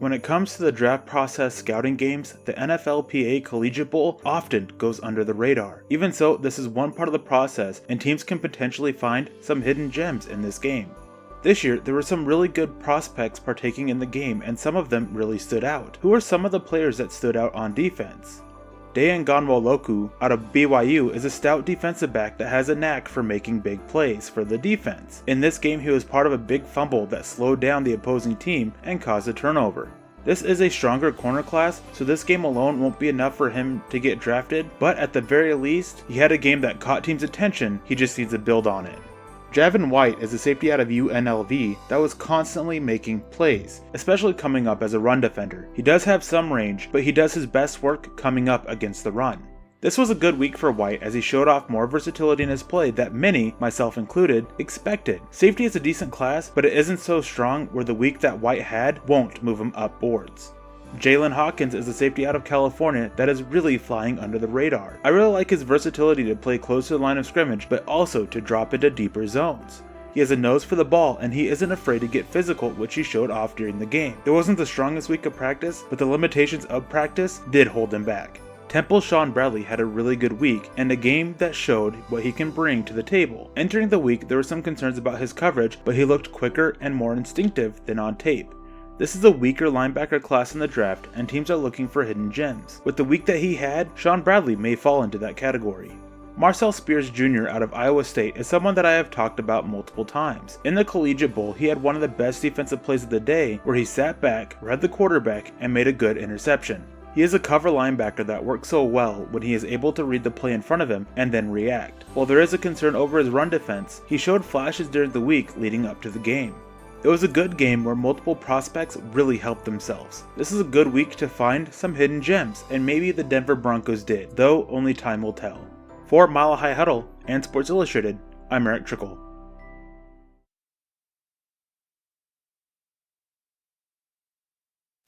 When it comes to the draft process scouting games, the NFLPA Collegiate Bowl often goes under the radar. Even so, this is one part of the process and teams can potentially find some hidden gems in this game. This year, there were some really good prospects partaking in the game and some of them really stood out. Who are some of the players that stood out on defense? Dayan Ghanwoloku out of BYU is a stout defensive back that has a knack for making big plays for the defense. In this game, he was part of a big fumble that slowed down the opposing team and caused a turnover. This is a stronger corner class, so this game alone won't be enough for him to get drafted, but at the very least, he had a game that caught teams' attention, he just needs to build on it. Javon White is a safety out of UNLV that was constantly making plays, especially coming up as a run defender. He does have some range, but he does his best work coming up against the run. This was a good week for White as he showed off more versatility in his play that many, myself included, expected. Safety is a decent class, but it isn't so strong where the week that White had won't move him up boards. Jalen Hawkins is a safety out of California that is really flying under the radar. I really like his versatility to play close to the line of scrimmage, but also to drop into deeper zones. He has a nose for the ball and he isn't afraid to get physical, which he showed off during the game. It wasn't the strongest week of practice, but the limitations of practice did hold him back. Temple's Sean Bradley had a really good week and a game that showed what he can bring to the table. Entering the week, there were some concerns about his coverage, but he looked quicker and more instinctive than on tape. This is a weaker linebacker class in the draft, and teams are looking for hidden gems. With the week that he had, Sean Bradley may fall into that category. Marcel Spears Jr. out of Iowa State is someone that I have talked about multiple times. In the Collegiate Bowl, he had one of the best defensive plays of the day where he sat back, read the quarterback, and made a good interception. He is a cover linebacker that works so well when he is able to read the play in front of him and then react. While there is a concern over his run defense, he showed flashes during the week leading up to the game. It was a good game where multiple prospects really helped themselves. This is a good week to find some hidden gems, and maybe the Denver Broncos did, though only time will tell. For Mile High Huddle and Sports Illustrated, I'm Eric Trickle.